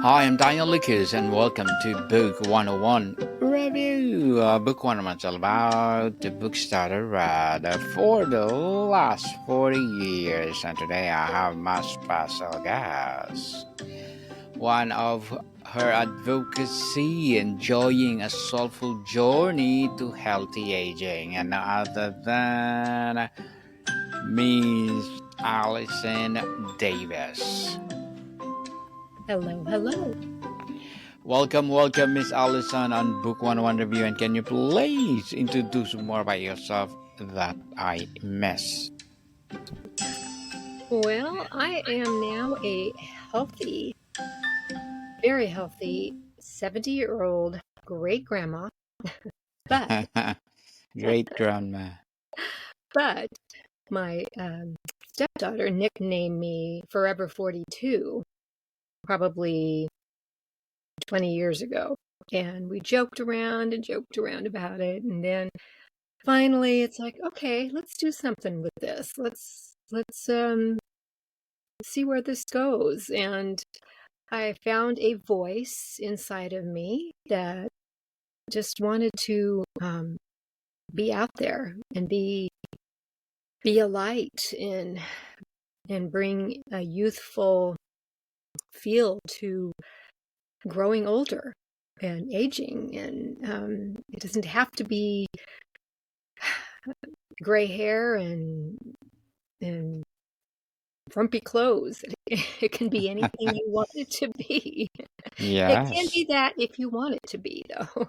Hi, I'm Daniel Lucas, and welcome to Book 101 Review. Book 101 is all about the books that I read for the last 40 years, and today I have my special guest. One of her advocacy, enjoying a soulful journey to healthy aging, and none other than Miss Allison Davis. Hello, hello. Welcome, Miss Allison on Book 101 Review. And can you please introduce more about yourself that I miss? Well, I am now a healthy, very healthy 70-year-old great grandma, but Great grandma. but my stepdaughter nicknamed me Forever 42 probably 20 years ago. And we joked around about it. And then finally it's like, okay, let's do something with this. Let's see where this goes. And I found a voice inside of me that just wanted to be out there and be a light and bring a youthful feel to growing older and aging. And it doesn't have to be gray hair and frumpy clothes. It can be anything you want it to be. It can Yes, be that if you want it to be, though.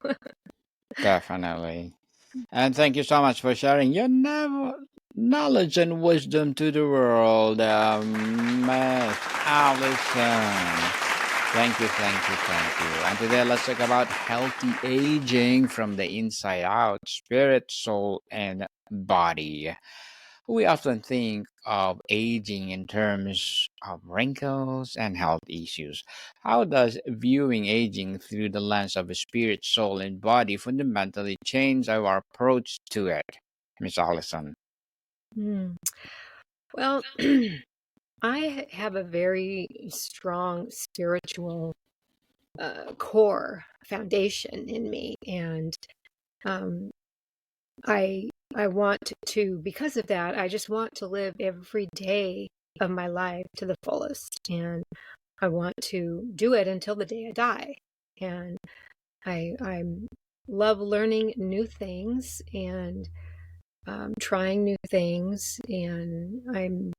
definitely. And thank you so much for sharing your knowledge and wisdom to the world, Miss Allison. Thank you. And today let's talk about healthy aging from the inside out, spirit, soul, and body. We often think of aging in terms of wrinkles and health issues. How does viewing aging through the lens of spirit, soul, and body fundamentally change our approach to it, Miss Allison? Hmm. Well, I have a very strong spiritual core foundation in me, and um, I want to, because of that, I just want to live every day of my life to the fullest, and I want to do it until the day I die. And I love learning new things and trying new things, and I'm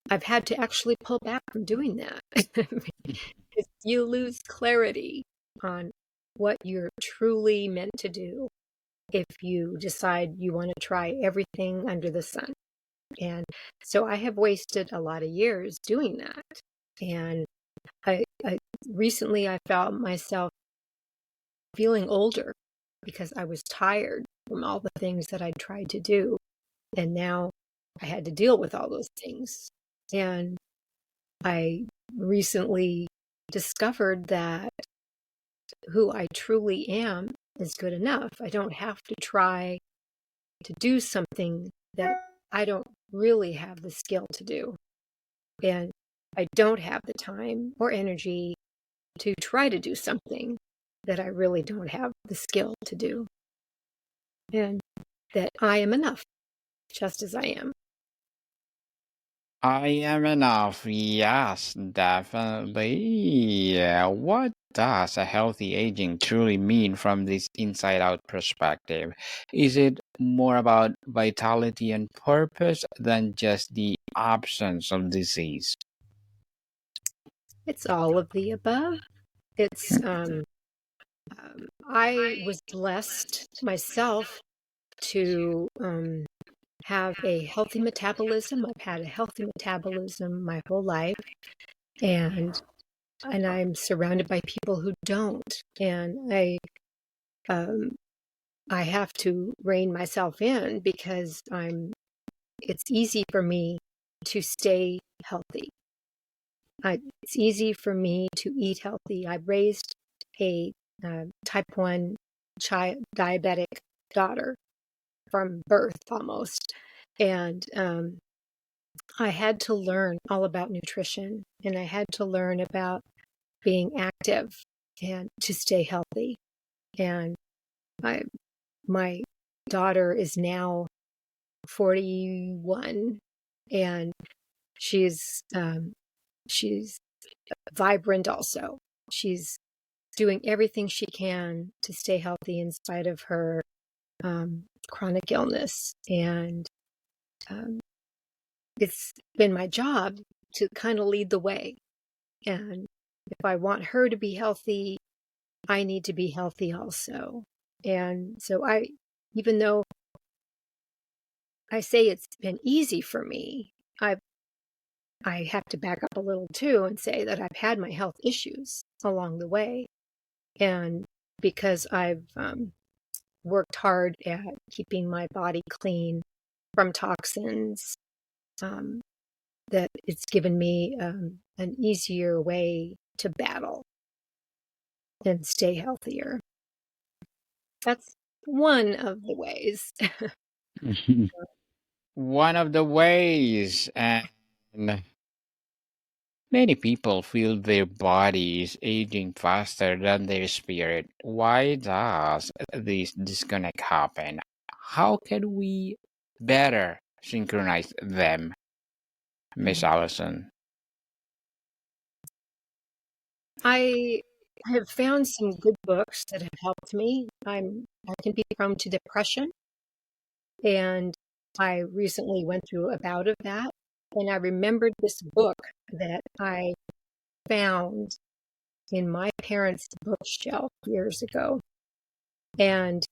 I've had to actually pull back from doing that. Because you lose clarity on what you're truly meant to do if you decide you want to try everything under the sun. And so I have wasted a lot of years doing that. And I recently I found myself feeling older because I was tired from all the things that I tried to do. And now I had to deal with all those things. And I recently discovered that who I truly am is good enough. I don't have to try to do something that I don't really have the skill to do. And I don't have the time or energy to try to do something that I really don't have the skill to do. And that I am enough, just as I am. I am enough. Yes, definitely. Yeah. What does a healthy aging truly mean from this inside out perspective? Is it more about vitality and purpose than just the absence of disease? It's all of the above. It's I was blessed myself to have a healthy metabolism. I've had a healthy metabolism my whole life, and I'm surrounded by people who don't, and um, I have to rein myself in because it's easy for me to stay healthy. It's easy for me to eat healthy. I raised a type 1 diabetic daughter from birth almost. And I had to learn all about nutrition, and I had to learn about being active and to stay healthy. And I, my daughter is now 41, and she's vibrant also. She's doing everything she can to stay healthy in spite of her chronic illness. And it's been my job to kind of lead the way. And if I want her to be healthy, I need to be healthy also. And so even though I say it's been easy for me, I have to back up a little too and say that I've had my health issues along the way. And because I've worked hard at keeping my body clean from toxins, that it's given me an easier way to battle and stay healthier. That's one of the ways. One of the ways, and many people feel their body is aging faster than their spirit. Why does this disconnect happen? How can we better synchronize them, Miss Allison? I have found some good books that have helped me. I can be prone to depression, and I recently went through a bout of that. And I remembered this book that I found in my parents' bookshelf years ago. And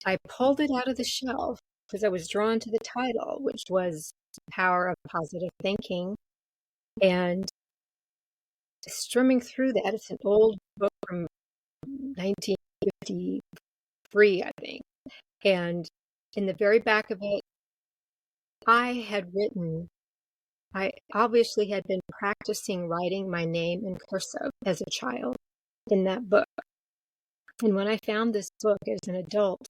I pulled it out of the shelf because I was drawn to the title, which was The Power of Positive Thinking. And strumming through that, it's an old book from 1953, I think. And in the very back of it, I obviously had been practicing writing my name in cursive as a child in that book. And when I found this book as an adult,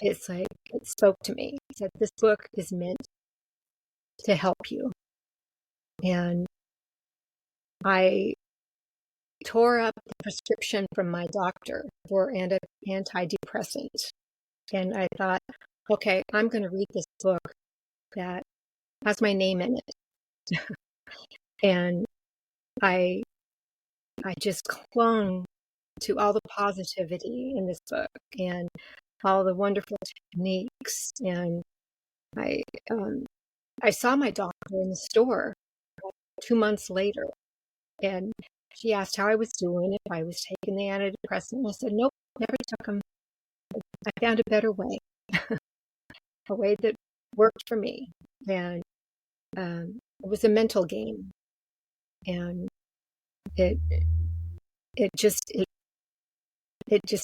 it's like it spoke to me. It said, this book is meant to help you. And I tore up the prescription from my doctor for antidepressant. And I thought, okay, I'm going to read this book that has my name in it. And I just clung to all the positivity in this book and all the wonderful techniques. And I saw my doctor in the store 2 months later, and she asked how I was doing, if I was taking the antidepressant. And I said, nope, never took them. I found a better way, a way that worked for me. And it was a mental game. And it just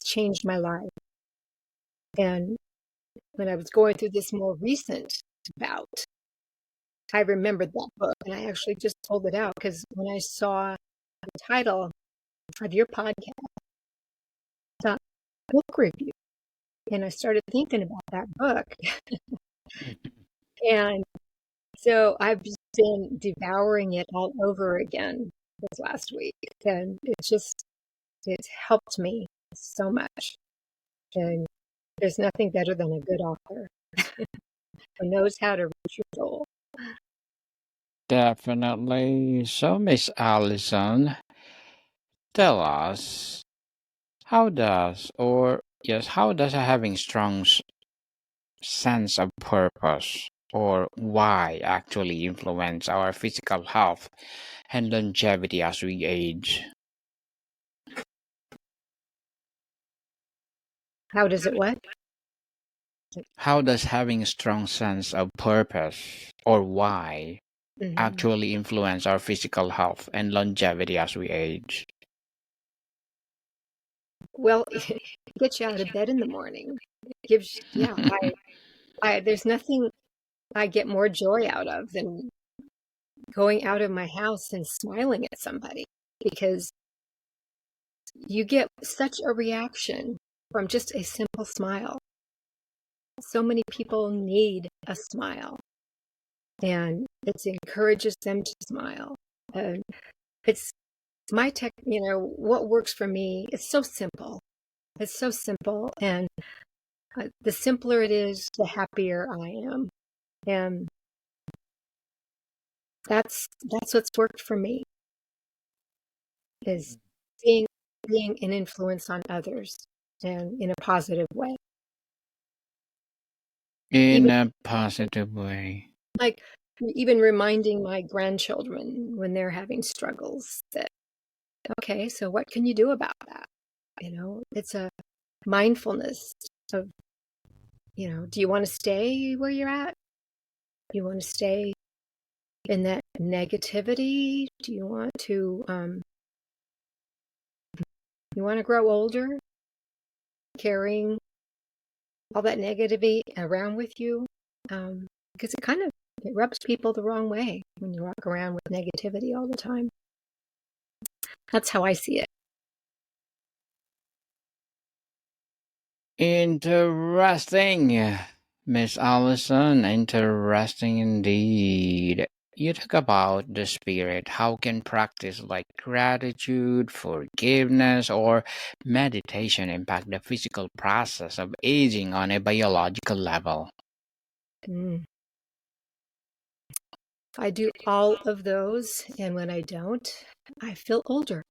changed my life. And when I was going through this more recent bout, I remembered that book, and I actually just pulled it out because when I saw the title of your podcast, I thought, book review. And I started thinking about that book. And so I've just been devouring it all over again this last week. And it's helped me so much. And there's nothing better than a good author who knows how to reach your soul. Definitely. So, Miss Allison, tell us, how does, or yes, how does having strong sense of purpose or why actually influence our physical health and longevity as we age? How does it what? How does having a strong sense of purpose or why Mm-hmm. actually influence our physical health and longevity as we age? Well, it gets you out of bed in the morning. It gives, yeah, there's nothing I get more joy out of than going out of my house and smiling at somebody, because you get such a reaction from just a simple smile. So many people need a smile. and it encourages them to smile. And it's my what works for me. It's so simple. It's so simple, and the simpler it is, the happier I am, and that's what's worked for me, is being an influence on others, and in a positive way. In Even a positive way. like even reminding my grandchildren when they're having struggles that, okay, so what can you do about that? It's a mindfulness of, do you want to stay where you're at? Do you want to stay in that negativity? Do you want to grow older carrying all that negativity around with you? Because it rubs people the wrong way when you walk around with negativity all the time. That's how I see it. Interesting, Miss Allison. Interesting indeed. You talk about the spirit. How can practice like gratitude, forgiveness, or meditation impact the physical process of aging on a biological level? Mm. I do all of those, and when I don't, I feel older.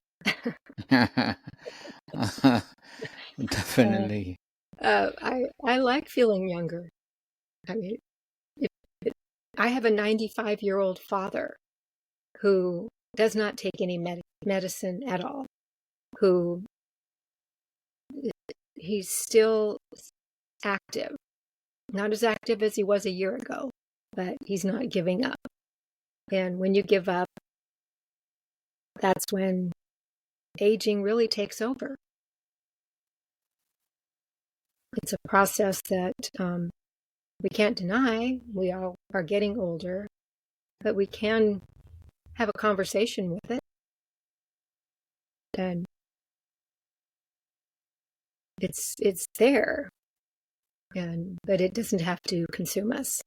Definitely. I like feeling younger. I mean, if, I have a 95-year-old father who does not take any medicine at all, who he's still active, not as active as he was a year ago, but he's not giving up. And when you give up, that's when aging really takes over. It's a process that we can't deny. We all are getting older, but we can have a conversation with it. And it's there, but it doesn't have to consume us.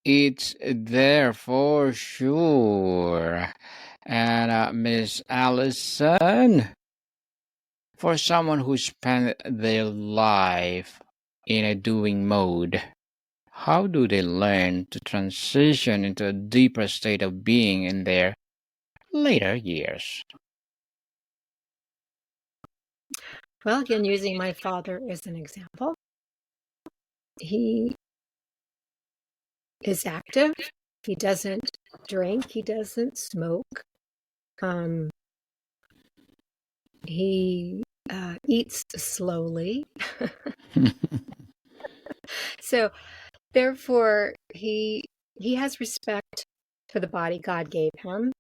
It's there for sure. And Miss Allison, for someone who spent their life in a doing mode, how do they learn to transition into a deeper state of being in their later years? Well, again, using my father as an example, he is active. He doesn't drink. He doesn't smoke. He eats slowly. So therefore, he has respect for the body God gave him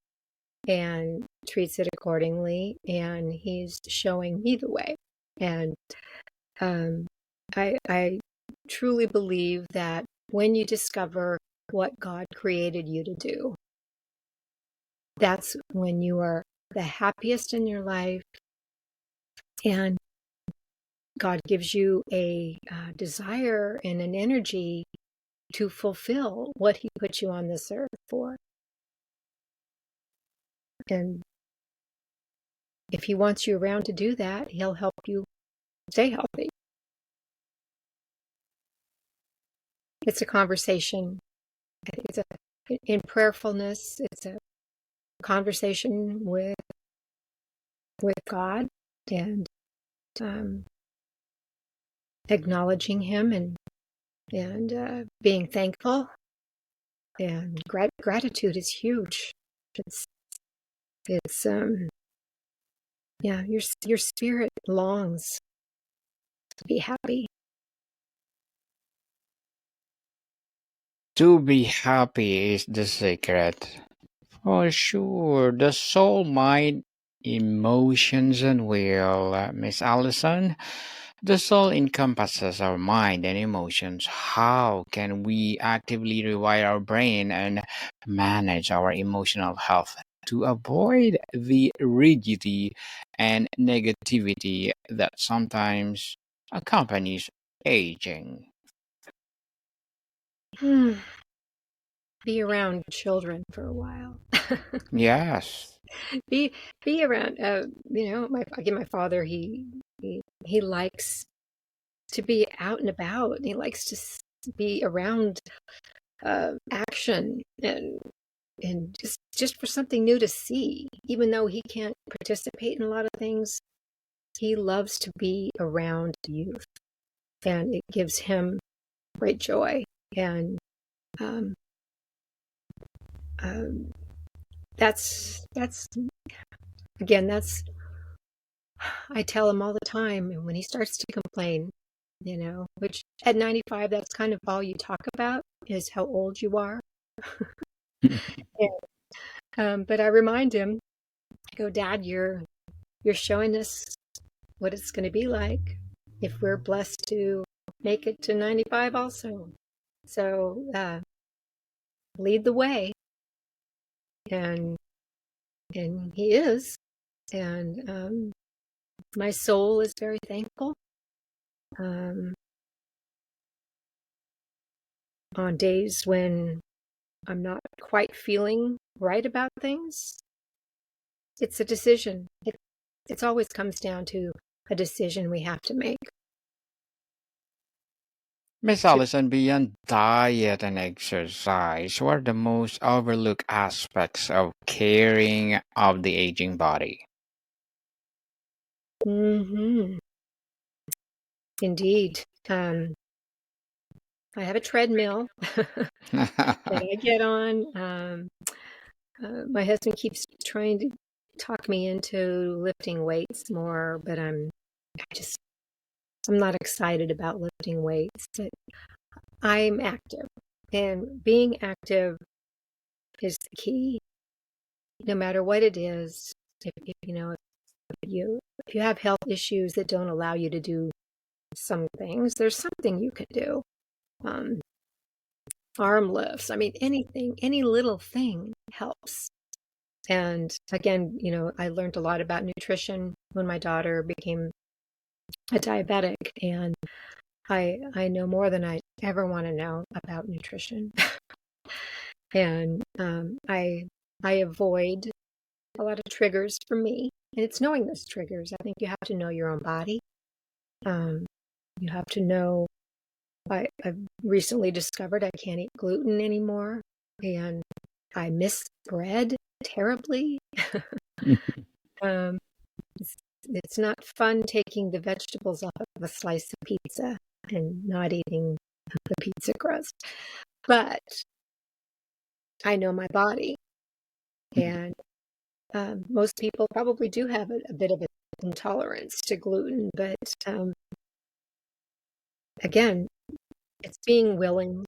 and treats it accordingly. And he's showing me the way. And I truly believe that when you discover what God created you to do, that's when you are the happiest in your life, and God gives you a desire and an energy to fulfill what He put you on this earth for. And if He wants you around to do that, He'll help you stay healthy. It's a conversation. I think in prayerfulness, it's a conversation with God, and acknowledging Him, and being thankful. And gratitude is huge. It's yeah, your spirit longs to be happy. To be happy is the secret. For sure. The soul, mind, emotions, and will, Miss Allison. The soul encompasses our mind and emotions. How can we actively rewire our brain and manage our emotional health to avoid the rigidity and negativity that sometimes accompanies aging? Be around children for a while. Yes. be be around. My father. He likes to be out and about. He likes to be around action and just for something new to see. Even though he can't participate in a lot of things, he loves to be around youth, and it gives him great joy. And um, um, that's again, that's I tell him all the time. And when he starts to complain, which at 95, that's kind of all you talk about is how old you are. But I remind him, I go, Dad, you're showing us what it's going to be like if we're blessed to make it to 95 also. So lead the way. And he is. And my soul is very thankful. On days when I'm not quite feeling right about things, it's a decision. It always comes down to a decision we have to make. Miss Allison, beyond diet and exercise, what are the most overlooked aspects of caring of the aging body? Mm-hmm. Indeed. I have a treadmill that I get on. My husband keeps trying to talk me into lifting weights more, but I'm not excited about lifting weights. But I'm active, and being active is the key. No matter what it is, if you have health issues that don't allow you to do some things, there's something you can do. Arm lifts. I mean, anything, any little thing helps. And again, I learned a lot about nutrition when my daughter became a diabetic, and I know more than I ever want to know about nutrition. And I avoid a lot of triggers for me, and it's knowing those triggers. I think you have to know your own body. You have to know. I've recently discovered I can't eat gluten anymore, and I miss bread terribly. It's not fun taking the vegetables off of a slice of pizza and not eating the pizza crust. But I know my body, and most people probably do have a bit of an intolerance to gluten. But again, it's being willing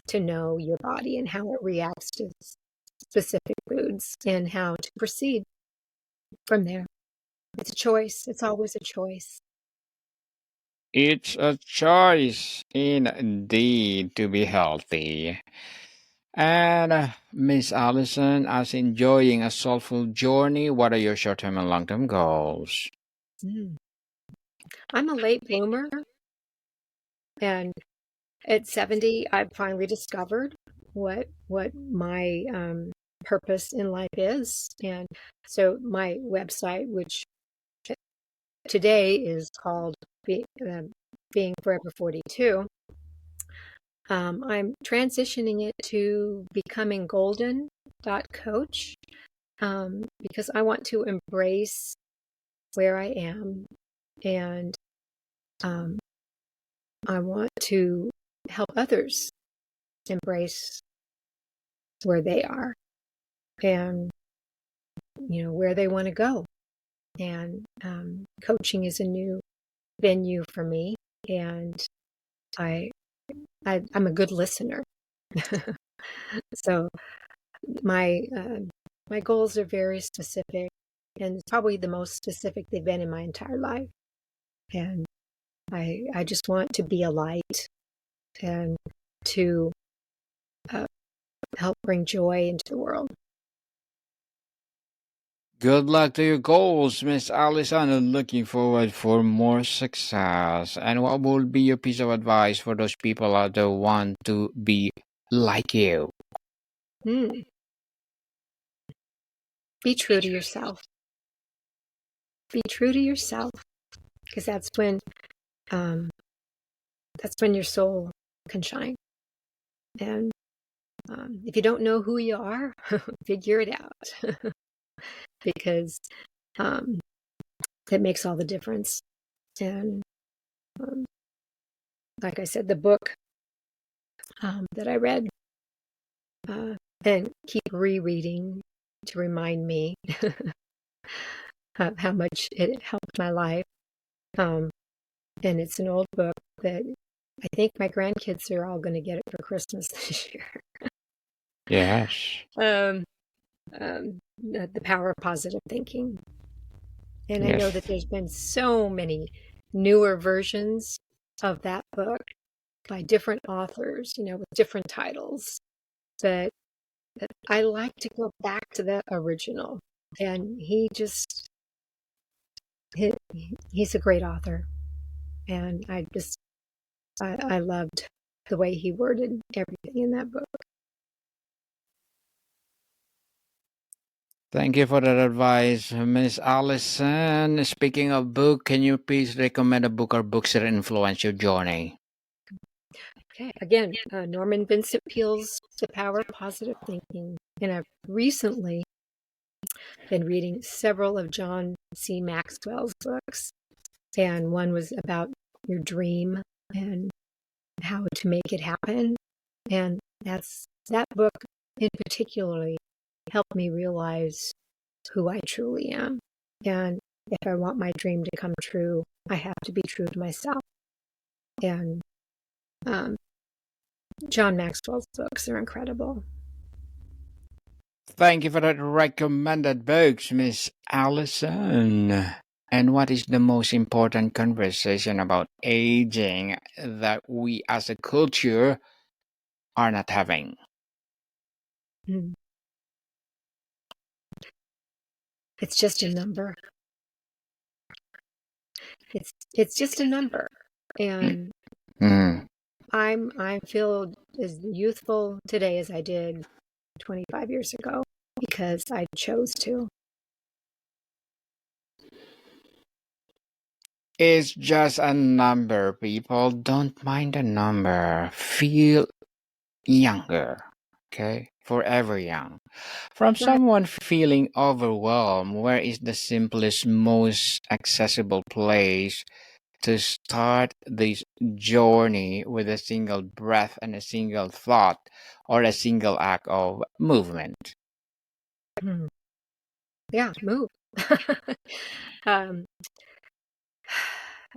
to know your body and how it reacts to specific foods and how to proceed from there. It's a choice. It's always a choice. It's a choice indeed to be healthy. And Miss Allison, as enjoying a soulful journey, what are your short-term and long-term goals? I'm a late bloomer, and at 70, I've finally discovered what my purpose in life is. And so my website, which today is called Being Forever 42, I'm transitioning it to becoming golden.coach, because I want to embrace where I am, and I want to help others embrace where they are and where they want to go. And coaching is a new venue for me, and I'm a good listener. So my goals are very specific, and probably the most specific they've been in my entire life. And I just want to be a light and to help bring joy into the world. Good luck to your goals, Miss Allison, and looking forward for more success. And what will be your piece of advice for those people out there who want to be like you? Hmm. Be true to yourself. Be true to yourself, because that's when your soul can shine. And if you don't know who you are, figure it out, because that makes all the difference. And um, like I said, the book that I read and keep rereading to remind me how much it helped my life. And it's an old book that I think my grandkids are all going to get it for Christmas this year. Yes. The Power of Positive Thinking. And I know that Yes. there's been so many newer versions of that book by different authors, with different titles. But I like to go back to the original. And he's a great author. And I loved the way he worded everything in that book. Thank you for that advice, Miss Allison. Speaking of book, can you please recommend a book or books that influence your journey? Okay, again, Norman Vincent Peale's The Power of Positive Thinking. And I've recently been reading several of John C. Maxwell's books. And one was about your dream and how to make it happen. And that book in particularly helped me realize who I truly am. And if I want my dream to come true, I have to be true to myself. And John Maxwell's books are incredible. Thank you for that recommended books, Miss Allison. And what is the most important conversation about aging that we as a culture are not having? Mm. It's just a number. It's just a number. And Mm. I feel as youthful today as I did 25 years ago because I chose to. It's just a number, people. Don't mind the number. Feel younger, okay? Forever young. From Right. someone feeling overwhelmed, where is the simplest, most accessible place to start this journey with a single breath and a single thought or a single act of movement? Mm. Yeah, move. um,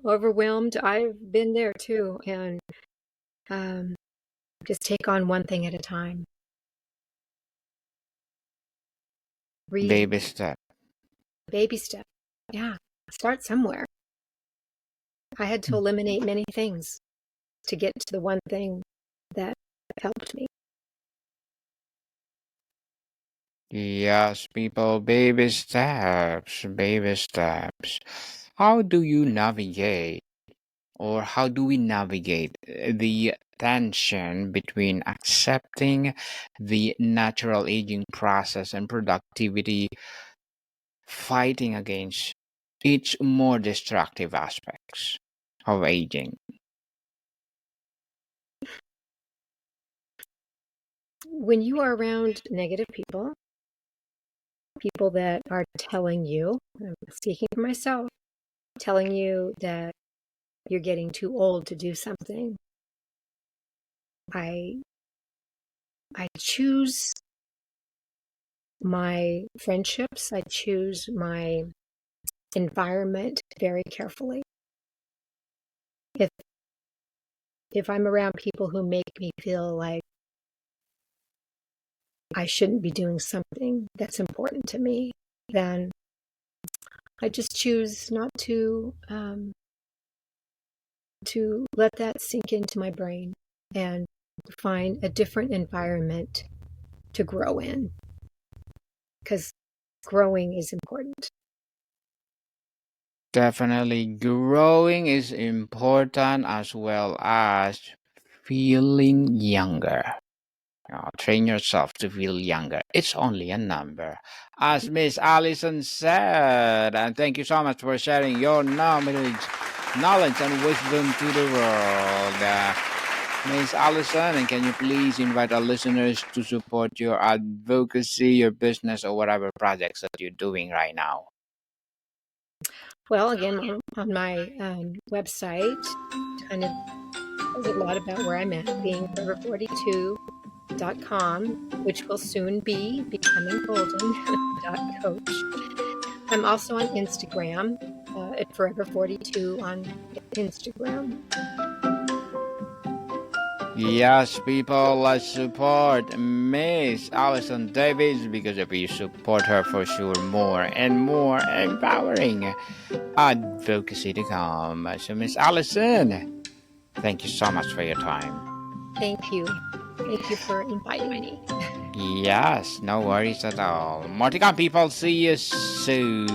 Overwhelmed, I've been there too. And just take on one thing at a time. Read, Baby step. baby step. Yeah, start somewhere. I had to eliminate many things to get to the one thing that helped me. Yes, people, baby steps, baby steps. How do you navigate, or how do we navigate the tension between accepting the natural aging process and productivity, fighting against each more destructive aspects of aging? When you are around negative people that are telling you, I'm speaking for myself, telling you that you're getting too old to do something, I choose my friendships, I choose my environment very carefully. If I'm around people who make me feel like I shouldn't be doing something that's important to me, then I just choose not to let that sink into my brain and find a different environment to grow in. Because growing is important. Definitely growing is important as well as feeling younger. Train yourself to feel younger. It's only a number. As Miss Allison said, and thank you so much for sharing your knowledge and wisdom to the world. Miss Allison, and can you please invite our listeners to support your advocacy, your business, or whatever projects that you're doing right now? Well, again, on my website, kind of tells a lot about where I'm at, being forever42.com, which will soon be becoming golden.coach. I'm also on Instagram at forever42 on Instagram. Yes, people, let's support Miss Allison Davis, because if you support her, for sure, more and more empowering advocacy to come. So, Miss Allison, thank you so much for your time. Thank you. Thank you for inviting me. Yes, no worries at all. More to come, people. See you soon.